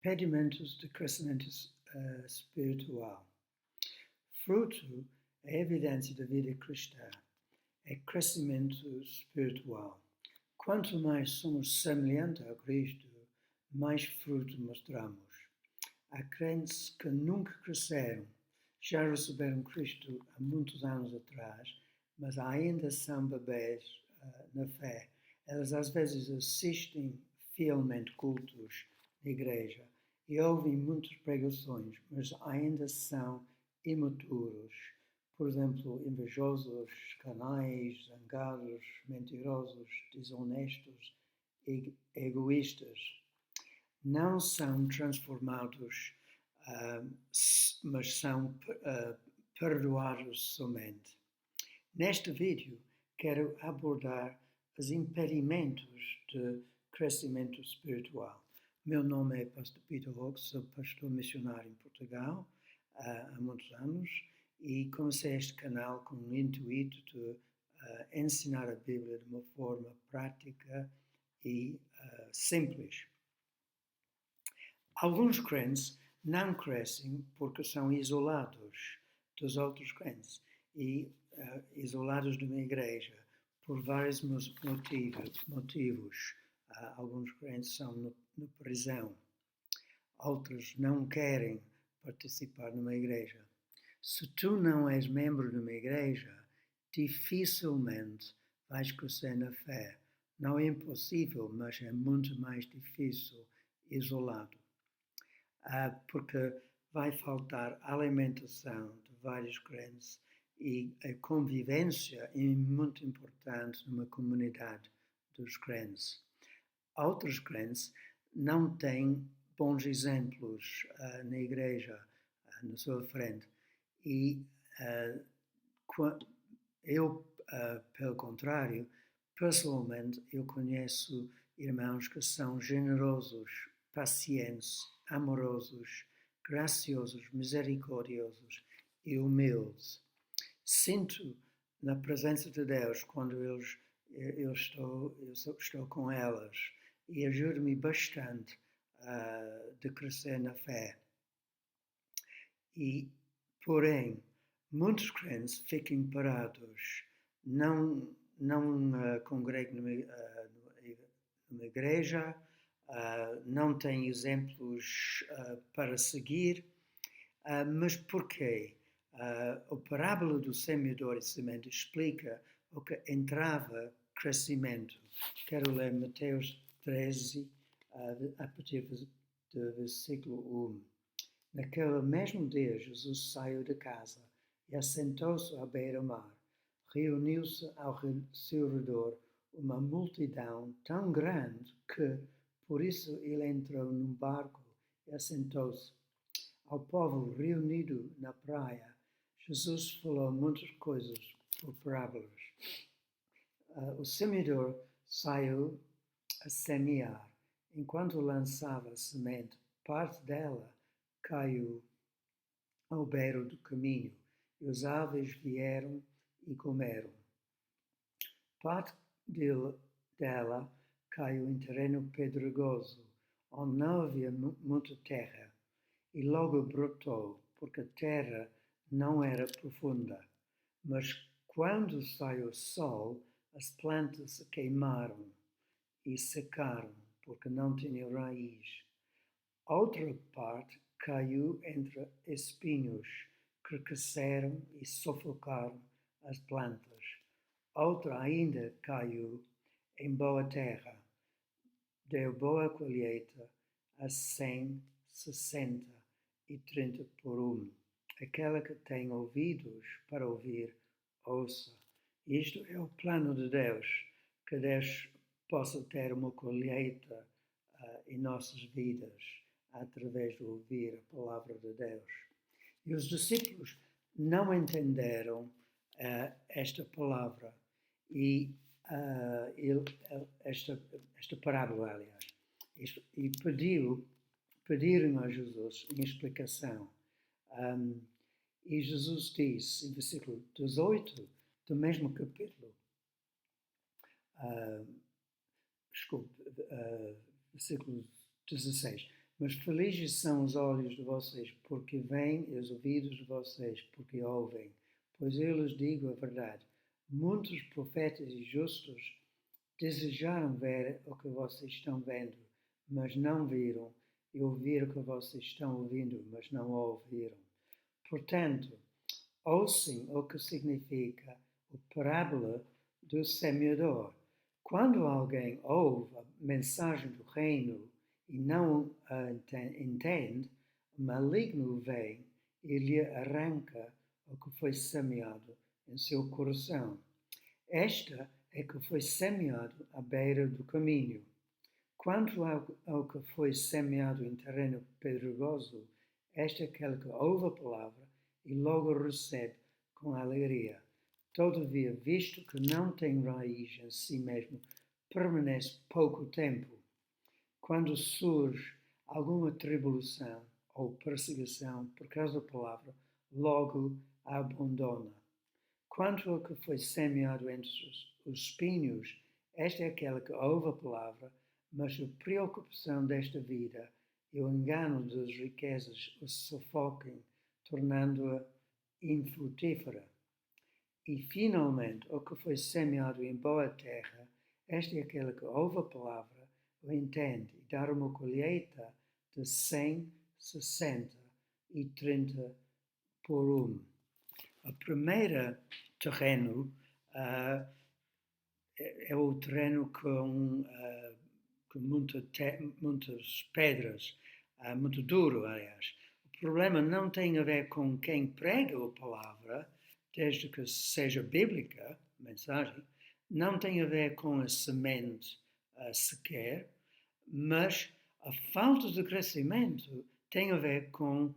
Impedimentos de crescimento espiritual. Fruto, a evidência da vida cristã é crescimento espiritual. Quanto mais somos semelhantes a Cristo, mais fruto mostramos. Há crentes que nunca cresceram, já receberam Cristo há muitos anos atrás, mas ainda são bebês na fé. Elas às vezes assistem fielmente cultos na igreja e ouvem muitas pregações, mas ainda são imaturos. Por exemplo, invejosos, canais, zangados, mentirosos, desonestos, egoístas. Não são transformados, mas são perdoados somente. Neste vídeo, quero abordar os impedimentos de crescimento espiritual. Meu nome é Pastor Peter Hawkes, sou pastor missionário em Portugal há muitos anos e comecei este canal com o intuito de ensinar a Bíblia de uma forma prática e simples. Alguns crentes não crescem porque são isolados dos outros crentes e isolados de uma igreja por vários motivos. Alguns crentes são na prisão, outros não querem participar numa igreja. Se tu não és membro de uma igreja, dificilmente vais crescer na fé. Não é impossível, mas é muito mais difícil isolado. Porque vai faltar alimentação de vários crentes e a convivência é muito importante numa comunidade dos crentes. Outros crentes não têm bons exemplos na igreja, na sua frente. E eu, pelo contrário, pessoalmente, eu conheço irmãos que são generosos, pacientes, amorosos, graciosos, misericordiosos e humildes. Sinto na presença de Deus quando eu estou com elas e ajuda-me bastante de crescer na fé. Porém, muitos crentes ficam parados, não congregam numa igreja, não têm exemplos para seguir. Mas porquê? A parábola do semeador e semente explica o que entrava crescimento. Quero ler Mateus 13, a partir do versículo 1. Naquele mesmo dia, Jesus saiu de casa e assentou-se à beira-mar. Reuniu-se ao seu redor uma multidão tão grande que, por isso, ele entrou num barco e assentou-se. Ao povo reunido na praia, Jesus falou muitas coisas por parábolas. O semeador saiu a semear. Enquanto lançava a semente, parte dela caiu ao beiro do caminho, e os aves vieram e comeram. Parte dela caiu em terreno pedregoso, onde não havia muita terra, e logo brotou, porque a terra não era profunda. Mas quando saiu o sol, as plantas se queimaram e secaram, porque não tinham raiz. Outra parte caiu entre espinhos, que cresceram e sufocaram as plantas. Outra ainda caiu em boa terra, deu boa colheita a 100, 60 e 30 por 1. Aquela que tem ouvidos para ouvir, ouça. Isto é o plano de Deus, que Deus possa ter uma colheita em nossas vidas, através de ouvir a palavra de Deus. E os discípulos não entenderam esta palavra e esta parábola, aliás, e pediram a Jesus uma explicação. E Jesus disse, em versículo 18 do mesmo capítulo, versículo 16, Mas felizes são os olhos de vocês, porque veem, e os ouvidos de vocês, porque ouvem. Pois eu lhes digo a verdade: muitos profetas e justos desejaram ver o que vocês estão vendo, mas não viram, e ouvir o que vocês estão ouvindo, mas não ouviram. Portanto, ouçam o que significa a parábola do semeador. Quando alguém ouve a mensagem do reino e não a entende, o maligno vem e lhe arranca o que foi semeado em seu coração. Esta é que foi semeado à beira do caminho. Quanto ao que foi semeado em terreno pedregoso, este é aquele que ouve a palavra e logo recebe com alegria. Todavia, visto que não tem raiz em si mesmo, permanece pouco tempo. Quando surge alguma tribulação ou perseguição por causa da palavra, logo a abandona. Quanto ao que foi semeado entre os espinhos, este é aquele que ouve a palavra, mas a preocupação desta vida e o engano das riquezas o sufocam, tornando-a infrutífera. E, finalmente, o que foi semeado em boa terra, este é aquele que ouve a palavra, o entende e dá uma colheita de 100, 60 e 30 por um. A primeira terreno é o terreno com muitas pedras, muito duro, aliás. O problema não tem a ver com quem prega a palavra, desde que seja bíblica, a mensagem, não tem a ver com a semente sequer, mas a falta de crescimento tem a ver com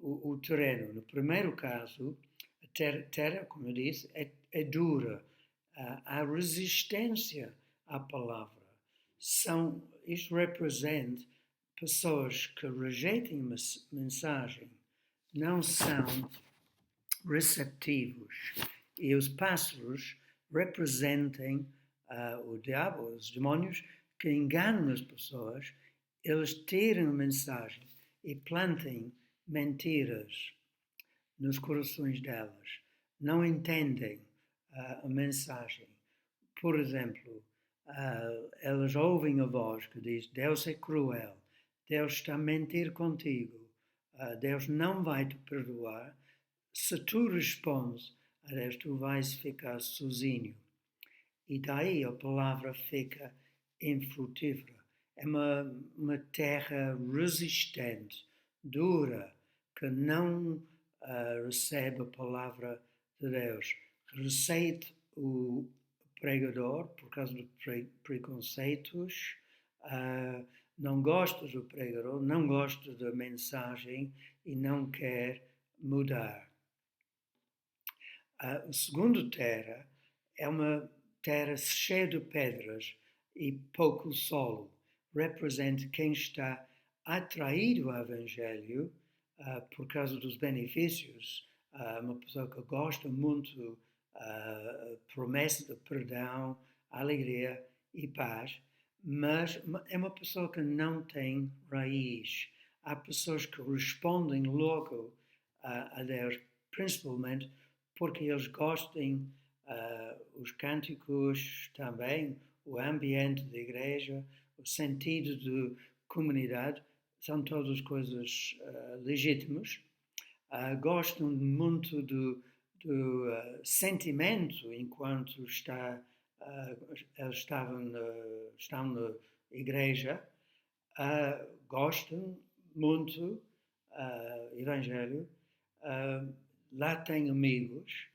o terreno. No primeiro caso, a terra, como eu disse, é dura. Há resistência à palavra. Isto representa pessoas que rejeitam a mensagem, não são receptivos. E os pássaros representam o diabo, os demónios, que enganam as pessoas. Eles tiram a mensagem e plantam mentiras nos corações delas. Não entendem a mensagem. Por exemplo, elas ouvem a voz que diz: Deus é cruel, Deus está a mentir contigo, Deus não vai te perdoar. Se tu respondes a Deus, tu vais ficar sozinho. E daí a palavra fica infrutífera. É uma terra resistente, dura, que não recebe a palavra de Deus. Receita o pregador por causa de preconceitos, não gosta do pregador, não gosta da mensagem e não quer mudar. A segunda terra é uma terra cheia de pedras e pouco solo. Representa quem está atraído ao Evangelho por causa dos benefícios. Uma pessoa que gosta muito da promessa de perdão, alegria e paz, mas é uma pessoa que não tem raiz. Há pessoas que respondem logo a Deus, principalmente porque eles gostam os cânticos também, o ambiente da igreja, o sentido de comunidade, são todas coisas legítimas. Gostam muito do sentimento enquanto eles estão na igreja, gostam muito Evangelho, lá têm amigos,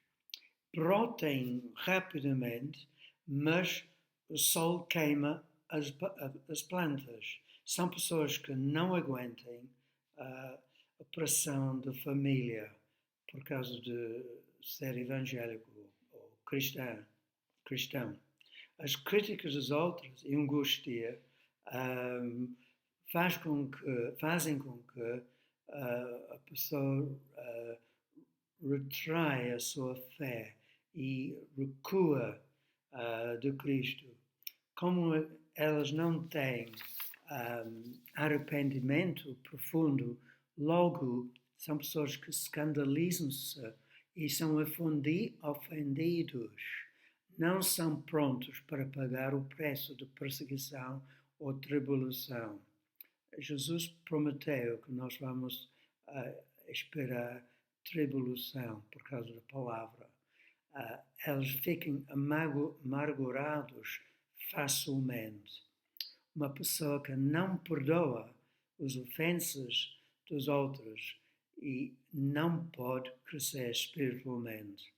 brotem rapidamente, mas o sol queima as plantas. São pessoas que não aguentam a pressão da família por causa de ser evangélico ou cristão. As críticas dos outros e angústia fazem com que a pessoa retrai a sua fé e recua de Cristo. Como elas não têm arrependimento profundo, logo são pessoas que escandalizam-se e são ofendidos, não são prontos para pagar o preço de perseguição ou tribulação. Jesus prometeu que nós vamos esperar tribulação por causa da palavra. Eles ficam amargurados facilmente. Uma pessoa que não perdoa as ofensas dos outros e não pode crescer espiritualmente.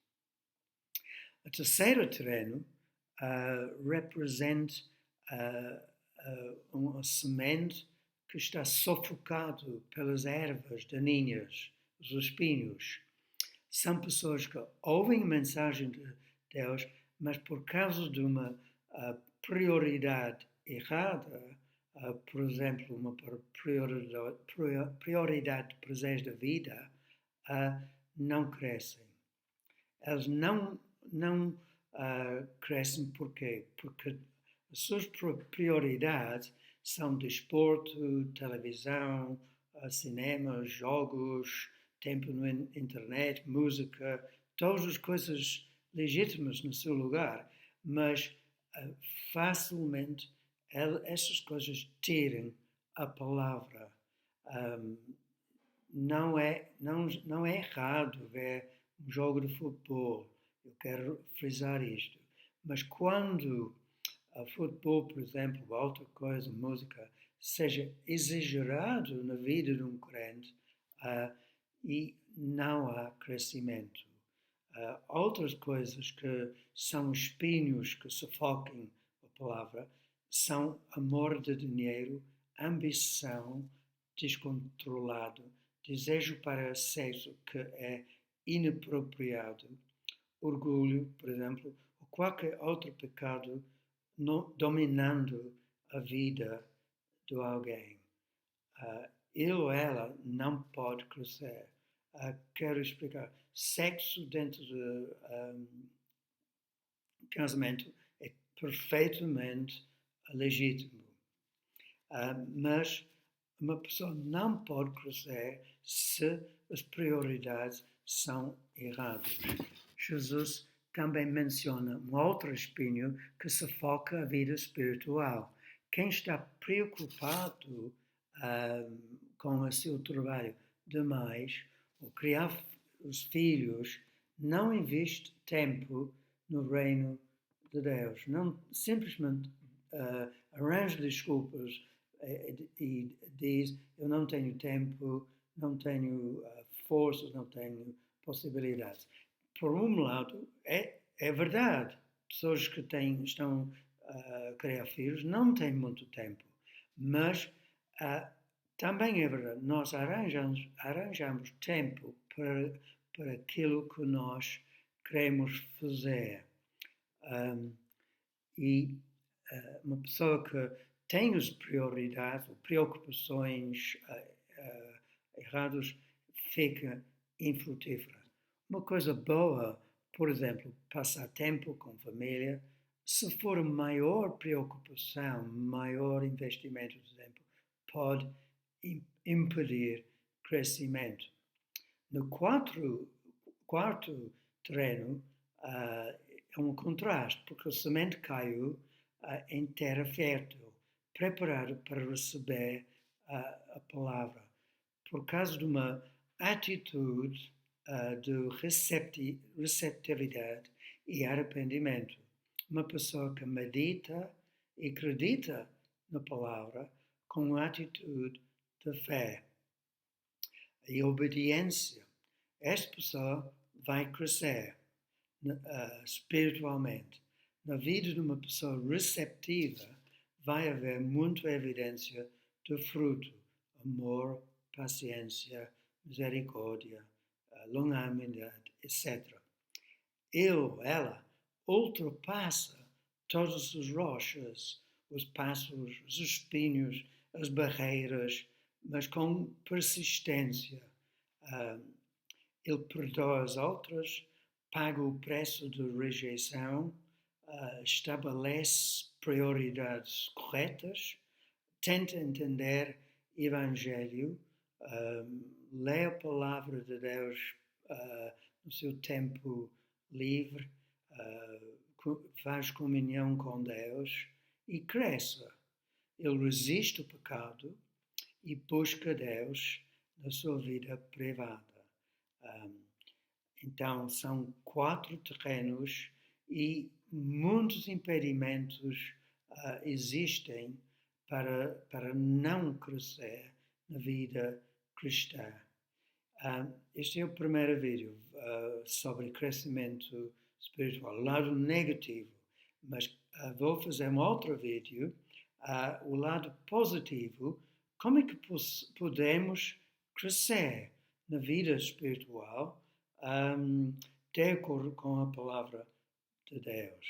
O terceiro terreno representa uma semente que está sufocado pelas ervas daninhas, os espinhos. São pessoas que ouvem a mensagem de Deus, mas por causa de uma prioridade errada, por exemplo, uma prioridade de prazeres da vida, não crescem. Eles não crescem porquê? Porque as suas prioridades são desporto, televisão, cinema, jogos, tempo na internet, música, todas as coisas legítimas no seu lugar, mas facilmente essas coisas tiram a palavra. Não é errado ver um jogo de futebol, eu quero frisar isto, mas quando futebol, por exemplo, ou outra coisa, música, seja exagerado na vida de um crente e não há crescimento. Outras coisas que são espinhos que sufocam a palavra são amor de dinheiro, ambição descontrolado, desejo para acesso que é inapropriado, orgulho, por exemplo, ou qualquer outro pecado dominando a vida de alguém. Ele ou ela não pode crescer. Quero explicar. Sexo dentro de casamento é perfeitamente legítimo. Mas uma pessoa não pode crescer se as prioridades são erradas. Jesus também menciona um outro espinho que sufoca a vida espiritual. Quem está preocupado com o seu trabalho demais, ou criar os filhos, não investe tempo no reino de Deus. Não simplesmente arranja desculpas e diz: eu não tenho tempo, não tenho forças, não tenho possibilidades. Por um lado, é verdade. Pessoas que estão a criar filhos não têm muito tempo. Mas também é verdade, nós arranjamos tempo para aquilo que nós queremos fazer. Uma pessoa que tem as prioridades ou preocupações erradas fica infrutífera. Uma coisa boa, por exemplo, passar tempo com família, se for maior preocupação, maior investimento de tempo, pode impedir crescimento. No quarto terreno, é um contraste, porque a semente caiu em terra fértil, preparado para receber a palavra. Por causa de uma atitude de receptividade e arrependimento. Uma pessoa que medita e acredita na palavra com uma atitude de fé e obediência. Esta pessoa vai crescer espiritualmente. Na vida de uma pessoa receptiva, vai haver muita evidência de fruto, amor, paciência, misericórdia, longanimidade, etc. Ela ultrapassa todas as rochas, os passos, os espinhos, as barreiras, mas com persistência. Ele perdoa as outras, paga o preço de rejeição, estabelece prioridades corretas, tenta entender Evangelho, lê a palavra de Deus no seu tempo livre, faz comunhão com Deus e cresce. Ele resiste o pecado e busca Deus na sua vida privada. Então, são 4 terrenos e muitos impedimentos existem para não crescer na vida cristã. Este é o primeiro vídeo sobre crescimento espiritual, lado negativo, mas vou fazer um outro vídeo, o lado positivo, como é que podemos crescer na vida espiritual de acordo com a palavra de Deus.